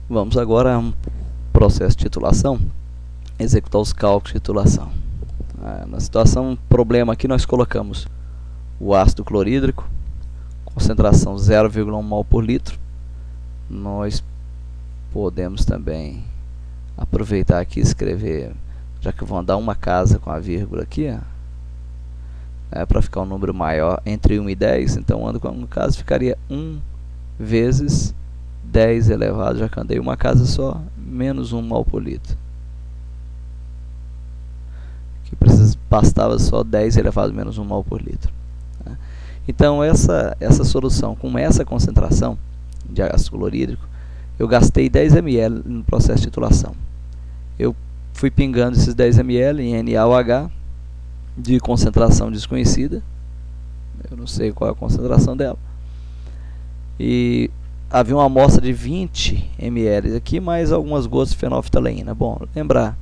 Vamos agora a um processo de titulação, executar os cálculos de titulação. Na situação problema aqui nós colocamos o ácido clorídrico, concentração 0,1 mol por litro. Nós podemos também aproveitar aqui e escrever, já que vão dar uma casa com a vírgula aqui, para ficar um número maior entre 1 e 10, então no caso ficaria 1 vezes 10 elevado, já que andei uma casa só, menos 1 mol por litro. Que bastava só 10 elevado a menos 1 mol por litro. Então essa solução com essa concentração de ácido clorídrico, eu gastei 10 ml no processo de titulação. Eu fui pingando esses 10 ml em NaOH de concentração desconhecida, eu não sei qual é a concentração dela, e havia uma amostra de 20 ml aqui, mais algumas gotas de fenolftaleína. Bom, lembrar,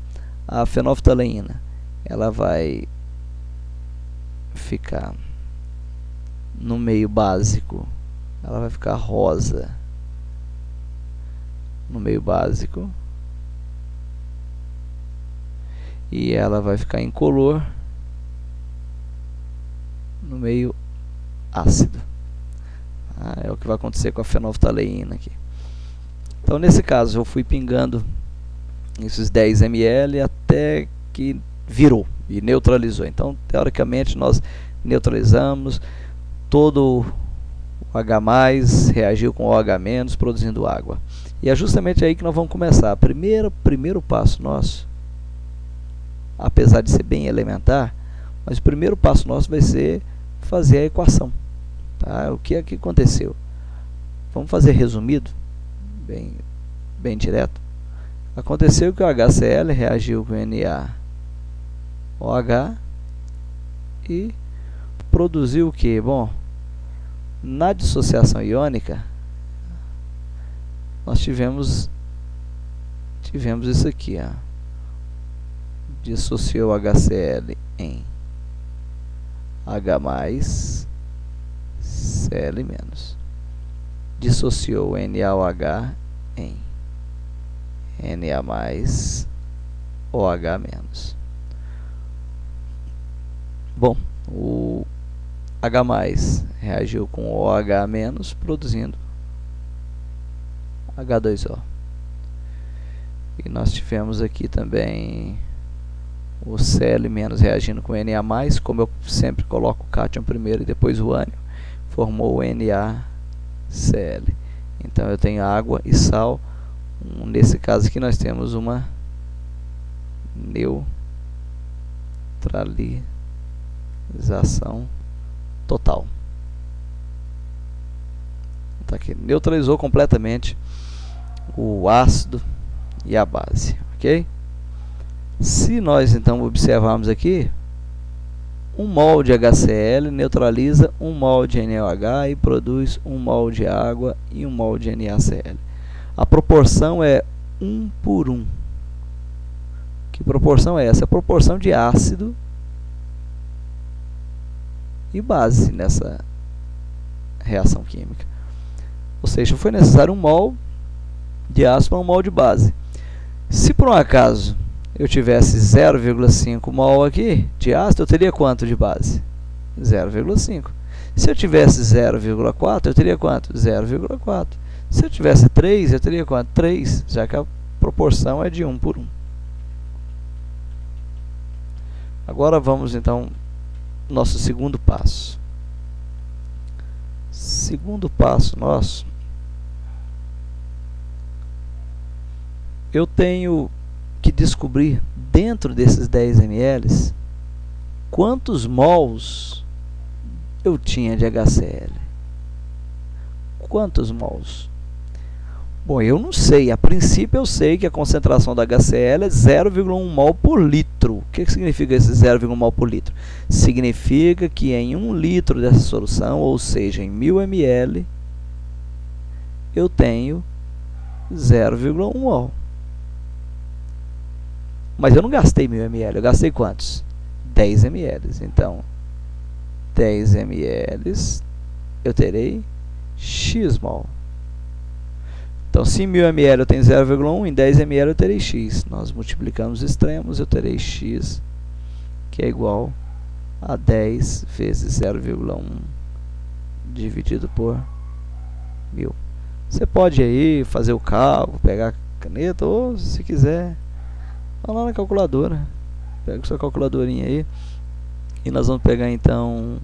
a fenolftaleína ela vai ficar no meio básico, ela vai ficar rosa no meio básico e ela vai ficar incolor no meio ácido. É o que vai acontecer com a fenolftaleína aqui. Então nesse caso eu fui pingando esses 10 ml até que virou e neutralizou. Então teoricamente nós neutralizamos, todo o H+ reagiu com o OH-, produzindo água. E é justamente aí que nós vamos começar. Primeiro passo nosso, apesar de ser bem elementar, mas o primeiro passo nosso vai ser fazer a equação. O que é que aconteceu? Vamos fazer resumido, bem direto. Aconteceu que o HCl reagiu com NaOH e produziu o que? Bom, na dissociação iônica, nós tivemos isso aqui, dissociou HCl em H+, Cl-, dissociou NaOH em Na+, OH-. Bom, o H+ reagiu com o OH-, produzindo H2O. E nós tivemos aqui também o Cl- reagindo com Na+, como eu sempre coloco o cátion primeiro e depois o ânion, formou o NaCl. Então eu tenho água e sal. Nesse caso aqui nós temos uma neutralização total. Tá aqui, neutralizou completamente o ácido e a base, ok? Se nós então observarmos aqui, 1 mol de HCl neutraliza 1 mol de NaOH e produz 1 mol de água e 1 mol de NaCl. A proporção é 1 por 1. Que proporção é essa? A proporção de ácido e base nessa reação química. Ou seja, foi necessário 1 mol de ácido para 1 mol de base. Se por um acaso eu tivesse 0,5 mol aqui de ácido, eu teria quanto de base? 0,5. Se eu tivesse 0,4, eu teria quanto? 0,4. Se eu tivesse 3, eu teria quanto? 3, já que a proporção é de 1 por 1. Agora vamos então ao nosso segundo passo. Segundo passo nosso, eu tenho que descobrir dentro desses 10 ml quantos mols eu tinha de HCl. Quantos mols? Bom, eu não sei. A princípio eu sei que a concentração da HCl é 0,1 mol por litro. O que significa esse 0,1 mol por litro? Significa que em 1 litro dessa solução, ou seja, em 1000 ml, eu tenho 0,1 mol. Mas eu não gastei 1000 ml, eu gastei quantos? 10 ml. Então, 10 ml eu terei x mol. Então Então, se em 1000 ml eu tenho 0,1, em 10 ml eu terei x. Nós multiplicamos os extremos, eu terei x, que é igual a 10 vezes 0,1 dividido por 1000. Você pode aí fazer o cálculo, pegar a caneta, ou se quiser, vai lá na calculadora. Pega sua calculadorinha aí. E nós vamos pegar então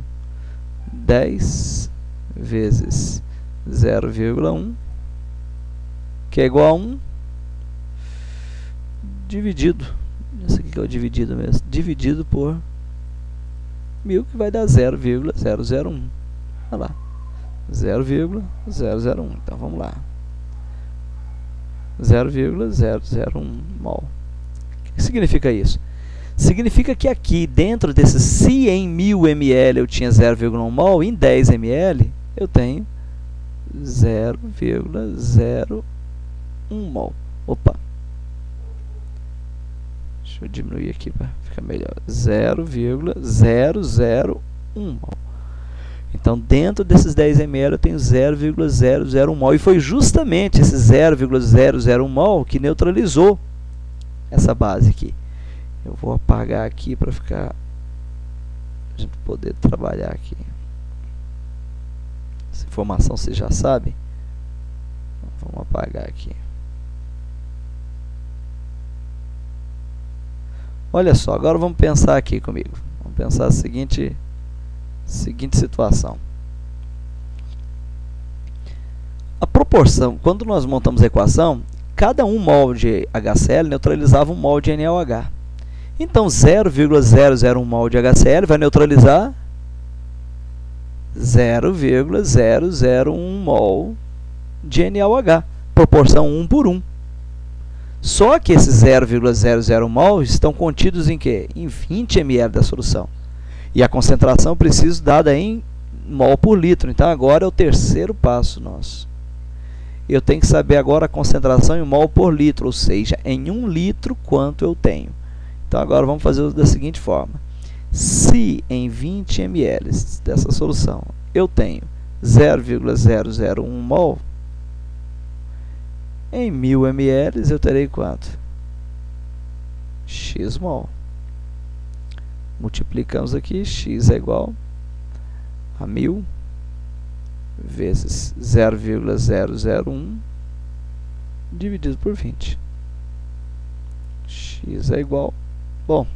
10 vezes 0,1, que é igual a 1, dividido, isso aqui que é o dividido mesmo, dividido por 1000, que vai dar 0,001. Olha lá, 0,001. Então vamos lá, 0,001 mol. O que significa isso? Significa que aqui dentro desse, se em 1000 ml eu tinha 0,1 mol, em 10 ml eu tenho 0,01 mol. Opa! Deixa eu diminuir aqui para ficar melhor. 0,001 mol. Então, dentro desses 10 ml eu tenho 0,001 mol. E foi justamente esse 0,001 mol que neutralizou essa base aqui. Eu vou apagar aqui para ficar, a gente poder trabalhar aqui. Essa informação você já sabe. Vamos apagar aqui. Olha só, agora vamos pensar aqui comigo. Vamos pensar a seguinte situação. A proporção, quando nós montamos a equação, cada 1 mol de HCl neutralizava 1 mol de NaOH. Então, 0,001 mol de HCl vai neutralizar 0,001 mol de NaOH, proporção 1 por 1. Só que esses 0,00 mol estão contidos em quê? Em 20 ml da solução. E a concentração preciso dada em mol por litro. Então, agora é o terceiro passo nosso. Eu tenho que saber agora a concentração em mol por litro, ou seja, em 1 litro quanto eu tenho. Então, agora vamos fazer da seguinte forma. Se em 20 ml dessa solução eu tenho 0,001 mol, em 1000 ml eu terei quanto? X mol. Multiplicamos aqui, x é igual a 1000 vezes 0,001 dividido por 20. X é igual, bom,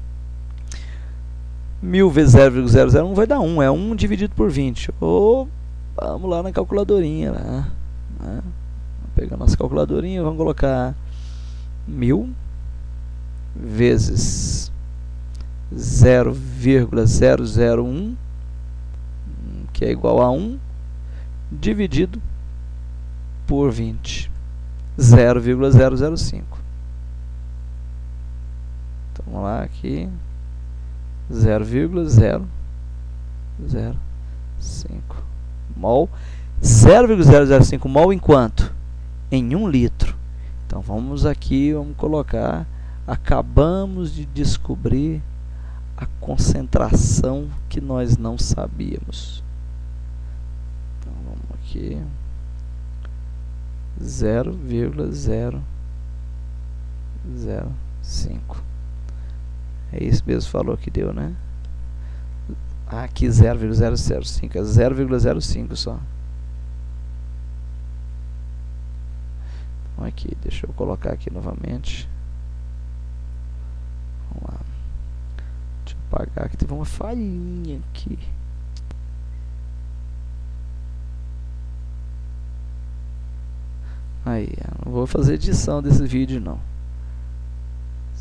1000 vezes 0,001 vai dar 1, é 1 dividido por 20. Ou, vamos lá na calculadorinha, né? Vamos pegar a nossa calculadorinha, vamos colocar 1000 vezes 0,001, que é igual a 1, dividido por 20, 0,005. Então, vamos lá aqui, 0,005 mol. 0,005 mol em quanto? Em 1 litro. Então, vamos aqui, vamos colocar, acabamos de descobrir a concentração que nós não sabíamos. Então, vamos aqui, 0,005. É isso mesmo, falou que deu, né? Aqui 0,005, é 0,05 só. Então aqui, deixa eu colocar aqui novamente. Vamos lá. Deixa eu apagar, que teve uma falhinha aqui. Aí, eu não vou fazer edição desse vídeo não.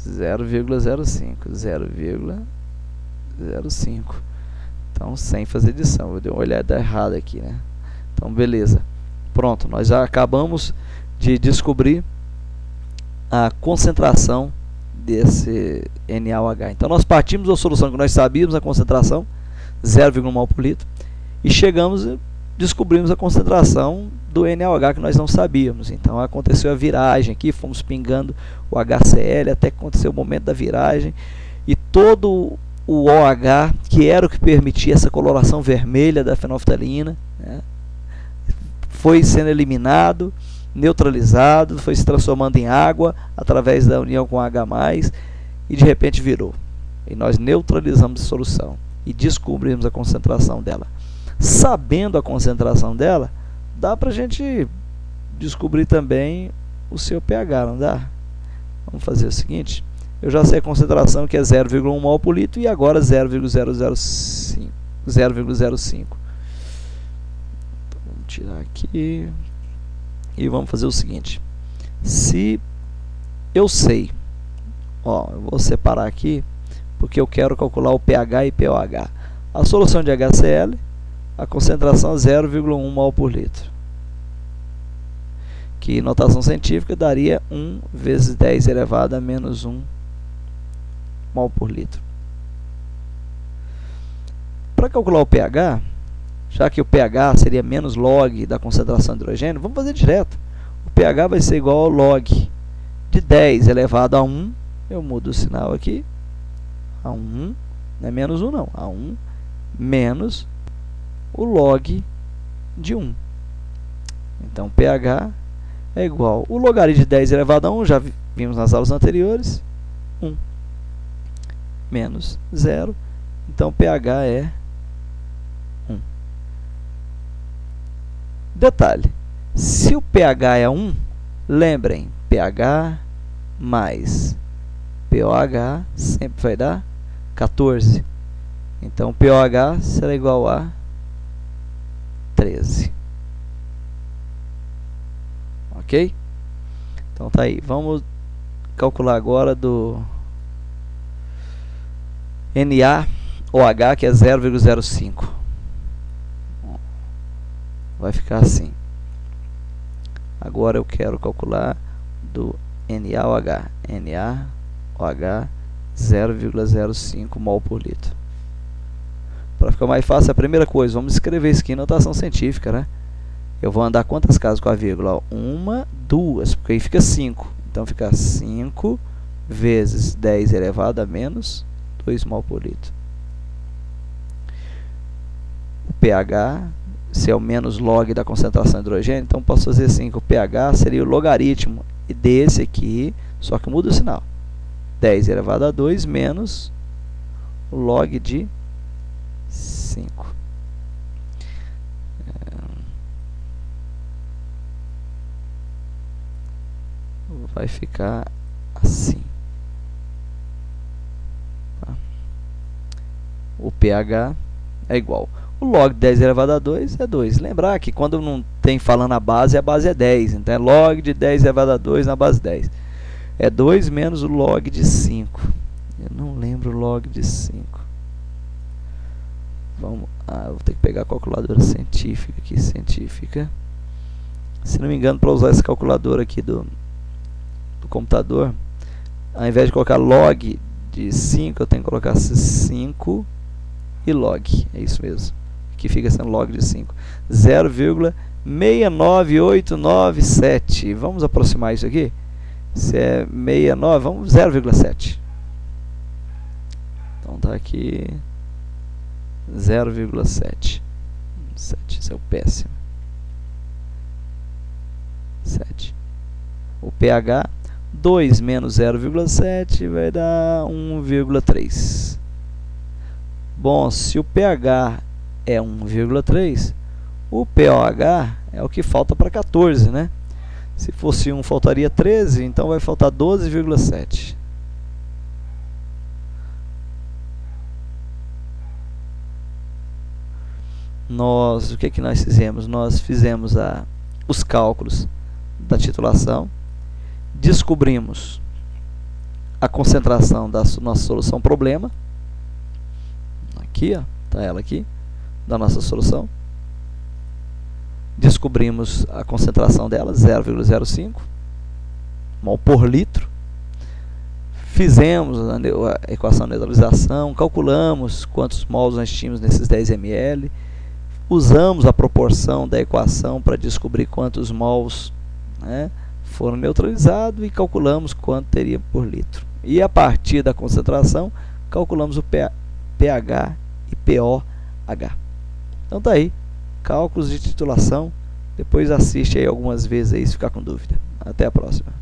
0,05, 0,05. Então, sem fazer edição. Eu dei uma olhada errada aqui, né? Então, beleza. Pronto, nós já acabamos de descobrir a concentração desse NaOH. Então, nós partimos da solução que nós sabíamos, a concentração, 0,1 mol por litro, e chegamos e descobrimos a concentração do NaOH que nós não sabíamos. Então, aconteceu a viragem aqui, fomos pingando o HCl até que aconteceu o momento da viragem, e todo o OH, que era o que permitia essa coloração vermelha da fenolftalina, né, foi sendo eliminado, neutralizado, foi se transformando em água através da união com H+, e de repente virou. E nós neutralizamos a solução e descobrimos a concentração dela. Sabendo a concentração dela, dá para a gente descobrir também o seu pH, não dá? Vamos fazer o seguinte, eu já sei a concentração que é 0,1 mol por litro e agora 0,005. Vamos tirar aqui e vamos fazer o seguinte. Se eu sei, eu vou separar aqui porque eu quero calcular o pH e pOH. A solução de HCl, a concentração é 0,1 mol por litro, que notação científica daria 1 vezes 10 elevado a menos 1 mol por litro. Para calcular o pH, já que o pH seria menos log da concentração de hidrogênio, vamos fazer direto. O pH vai ser igual ao log de 10 elevado a 1, eu mudo o sinal aqui, a 1, não é menos 1 não, a 1 menos o log de 1. Então, pH é igual, o logaritmo de 10 elevado a 1, já vimos nas aulas anteriores, 1 menos 0, então pH é 1. Detalhe, se o pH é 1, lembrem, pH mais pOH sempre vai dar 14. Então, pOH será igual a 13. Ok? Então, tá aí. Vamos calcular agora do NaOH, que é 0,05. Vai ficar assim. Agora eu quero calcular do NaOH. NaOH 0,05 mol por litro. Para ficar mais fácil, a primeira coisa, vamos escrever isso aqui em notação científica, né? Eu vou andar quantas casas com a vírgula? 1, 2, porque aí fica 5. Então fica 5 vezes 10 elevado a menos 2 mol por litro. O pH, se é o menos log da concentração de hidrogênio, então posso fazer assim, que o pH seria o logaritmo desse aqui, só que muda o sinal. 10 elevado a 2 menos o log de 5. Vai ficar assim. O pH é igual. O log de 10 elevado a 2 é 2. Lembrar que quando não tem falando a base é 10. Então é log de 10 elevado a 2 na base 10. É 2 menos o log de 5. Eu não lembro o log de 5. Vamos, eu vou ter que pegar a calculadora científica aqui. Se não me engano, para usar essa calculadora aqui do computador, ao invés de colocar log de 5, eu tenho que colocar 5 e log. É isso mesmo. Aqui fica sendo log de 5. 0,69897. Vamos aproximar isso aqui? Se é 69, vamos 0,7. Então tá aqui 0,7. 7, isso é o péssimo. 7. O pH, 2 menos 0,7 vai dar 1,3. Bom, se o pH é 1,3, o pOH é o que falta para 14, né? Se fosse 1, faltaria 13, então vai faltar 12,7. O que nós fizemos? Nós fizemos os cálculos da titulação, descobrimos a concentração da nossa solução problema. Aqui, está ela aqui, da nossa solução. Descobrimos a concentração dela, 0,05 mol por litro. Fizemos a equação de neutralização, calculamos quantos mols nós tínhamos nesses 10 ml. Usamos a proporção da equação para descobrir quantos mols, né, foram neutralizados e calculamos quanto teria por litro. E a partir da concentração, calculamos o pH e pOH. Então tá aí, cálculos de titulação Depois assiste aí algumas vezes aí se ficar com dúvida. Até a próxima.